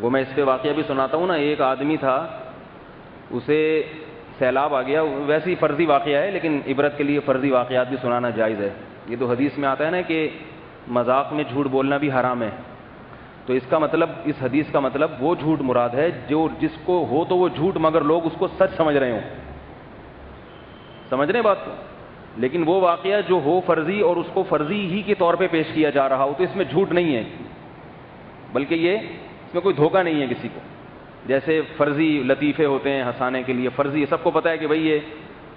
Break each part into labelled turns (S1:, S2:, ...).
S1: وہ میں اس پہ واقعہ بھی سناتا ہوں نا. ایک آدمی تھا, اسے سیلاب آ گیا. ویسے ہی فرضی واقعہ ہے لیکن عبرت کے لیے فرضی واقعات بھی سنانا جائز ہے. یہ تو حدیث میں آتا ہے نا کہ مذاق میں جھوٹ بولنا بھی حرام ہے. تو اس کا مطلب, اس حدیث کا مطلب وہ جھوٹ مراد ہے جو جس کو ہو تو وہ جھوٹ مگر لوگ اس کو سچ سمجھ رہے ہوں. سمجھ رہے ہیں بات کو؟ لیکن وہ واقعہ جو ہو فرضی اور اس کو فرضی ہی کے طور پہ پیش کیا جا رہا ہو تو اس میں جھوٹ نہیں ہے, بلکہ یہ اس میں کوئی دھوکہ نہیں ہے کسی کو. جیسے فرضی لطیفے ہوتے ہیں ہنسانے کے لیے, فرضی سب کو پتہ ہے کہ بھئی یہ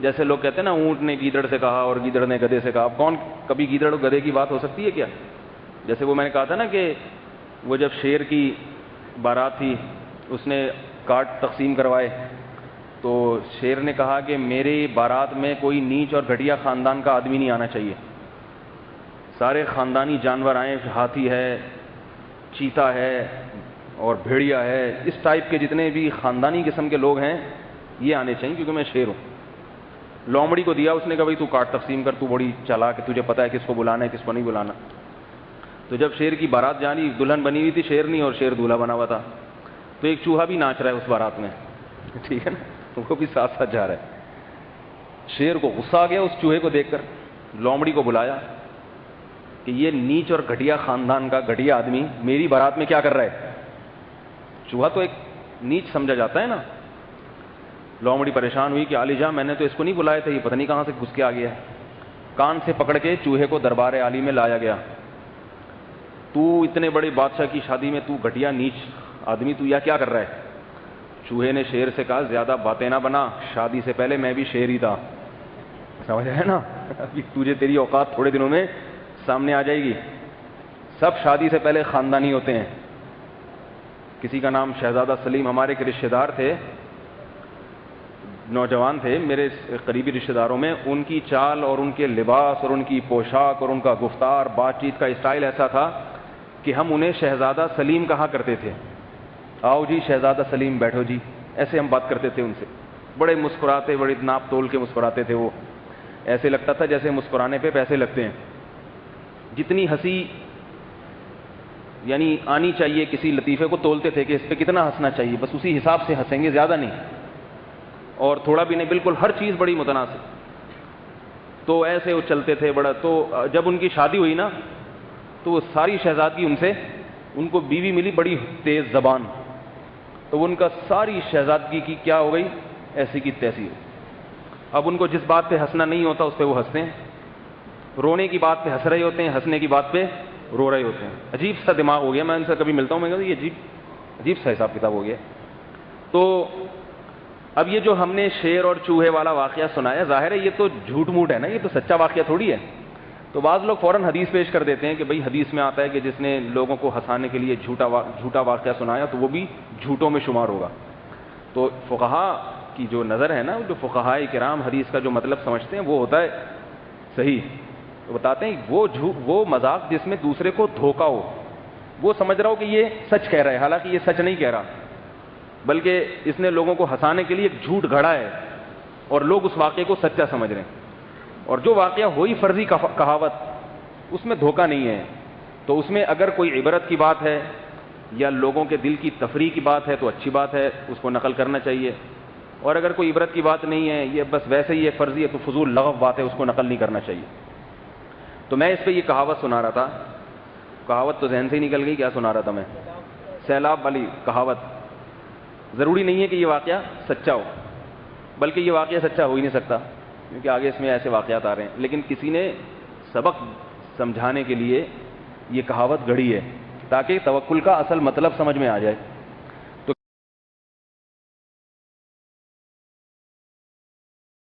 S1: جیسے لوگ کہتے ہیں نا اونٹ نے گیدڑ سے کہا اور گیدڑ نے گدھے سے کہا. اب کون کبھی گیدڑ اور گدھے کی بات ہو سکتی ہے کیا؟ جیسے وہ میں نے کہا تھا نا کہ وہ جب شیر کی بارات تھی, اس نے کارڈ تقسیم کروائے تو شیر نے کہا کہ میری بارات میں کوئی نیچ اور گھٹیا خاندان کا آدمی نہیں آنا چاہیے, سارے خاندانی جانور آئیں, ہاتھی ہے, چیتا ہے اور بھیڑیا ہے, اس ٹائپ کے جتنے بھی خاندانی قسم کے لوگ ہیں یہ آنے چاہیے کیونکہ میں شیر ہوں. لومڑی کو دیا, اس نے کہا بھائی تو کارڈ تقسیم کر, تو بڑی چالاک ہے, تجھے پتہ ہے کس کو بلانا ہے کس کو نہیں بلانا. تو جب شیر کی بارات جانی, دلہن بنی ہوئی تھی شیرنی اور شیر دولہا بنا ہوا تھا, تو ایک چوہا بھی ناچ رہا ہے اس بارات میں, ٹھیک ہے نا, وہ بھی ساتھ ساتھ جا رہا ہے. شیر کو غصہ آ گیا اس چوہے کو دیکھ کر, لومڑی کو بلایا کہ یہ نیچ اور گھٹیا خاندان کا گھٹیا آدمی میری بارات میں کیا کر رہا ہے. چوہا تو ایک نیچ سمجھا جاتا ہے نا. لومڑی پریشان ہوئی کہ عالی جاں میں نے تو اس کو نہیں بلایا تھا, یہ پتہ نہیں کہاں سے گھس کے آ گیا ہے. کان سے پکڑ کے چوہے کو دربار عالی میں لایا گیا. تو اتنے بڑے بادشاہ کی شادی میں تو گھٹیا نیچ آدمی تو یا کیا کر رہا ہے؟ چوہے نے شیر سے کہا زیادہ باتیں نہ بنا, شادی سے پہلے میں بھی شیر ہی تھا. سمجھ ہے نا, تجھے تیری اوقات تھوڑے دنوں میں سامنے آ جائے گی. سب شادی سے پہلے خاندانی ہوتے ہیں. کسی کا نام شہزادہ سلیم, ہمارے کے رشتہ دار تھے, نوجوان تھے میرے قریبی رشتہ داروں میں. ان کی چال اور ان کے لباس اور ان کی پوشاک اور ان کا گفتار بات چیت کا اسٹائل ایسا تھا کہ ہم انہیں شہزادہ سلیم کہا کرتے تھے. آؤ جی شہزادہ سلیم بیٹھو جی, ایسے ہم بات کرتے تھے ان سے. بڑے مسکراتے, بڑی ناپ تول کے مسکراتے تھے وہ, ایسے لگتا تھا جیسے مسکرانے پہ پیسے لگتے ہیں. جتنی ہنسی یعنی آنی چاہیے کسی لطیفے کو تولتے تھے کہ اس پہ کتنا ہنسنا چاہیے, بس اسی حساب سے ہنسیں گے, زیادہ نہیں اور تھوڑا بھی نہیں, بالکل ہر چیز بڑی متناسب. تو ایسے وہ چلتے تھے بڑا. تو جب ان کی شادی ہوئی نا تو وہ ساری شہزادگی ان سے, ان کو بیوی ملی بڑی تیز زبان, تو ان کا ساری شہزادگی کی کیا ہو گئی, ایسی کی تیسی. اب ان کو جس بات پہ ہنسنا نہیں ہوتا اس پہ وہ ہنستے ہیں, رونے کی بات پہ ہنس رہے ہوتے ہیں, ہنسنے کی بات پہ رو رہے ہوتے ہیں. عجیب سا دماغ ہو گیا. میں ان سے کبھی ملتا ہوں میں کہتا ہوں یہ عجیب سا حساب کتاب ہو گیا. تو اب یہ جو ہم نے شیر اور چوہے والا واقعہ سنایا, ظاہر ہے یہ تو جھوٹ موٹ ہے نا, یہ تو سچا واقعہ تھوڑی ہے. تو بعض لوگ فوراً حدیث پیش کر دیتے ہیں کہ بھئی حدیث میں آتا ہے کہ جس نے لوگوں کو ہنسانے کے لیے جھوٹا واقعہ سنایا تو وہ بھی جھوٹوں میں شمار ہوگا. تو فقہا کی جو نظر ہے نا, جو فقہائے کرام حدیث کا جو مطلب سمجھتے ہیں وہ ہوتا ہے صحیح. تو بتاتے ہیں وہ مذاق جس میں دوسرے کو دھوکا ہو, وہ سمجھ رہا ہو کہ یہ سچ کہہ رہا ہے, حالانکہ یہ سچ نہیں کہہ رہا, بلکہ اس نے لوگوں کو ہنسانے کے لیے ایک جھوٹ گھڑا ہے اور لوگ اس واقعے کو سچا سمجھ رہے ہیں. اور جو واقعہ ہوئی فرضی کہاوت, اس میں دھوکہ نہیں ہے. تو اس میں اگر کوئی عبرت کی بات ہے یا لوگوں کے دل کی تفریح کی بات ہے تو اچھی بات ہے, اس کو نقل کرنا چاہیے. اور اگر کوئی عبرت کی بات نہیں ہے, یہ بس ویسے ہی ایک فرضی ہے, تو فضول لغو بات ہے, اس کو نقل نہیں کرنا چاہیے. تو میں اس پہ یہ کہاوت سنا رہا تھا, کہاوت تو ذہن سے ہی نکل گئی, کیا سنا رہا تھا میں, سیلاب والی کہاوت. ضروری نہیں ہے کہ یہ واقعہ سچا ہو, بلکہ یہ واقعہ سچا ہو ہی نہیں سکتا کیونکہ آگے اس میں ایسے واقعات آ رہے ہیں. لیکن کسی نے سبق سمجھانے کے لیے یہ کہاوت گھڑی ہے تاکہ توکل کا اصل مطلب سمجھ میں آ جائے.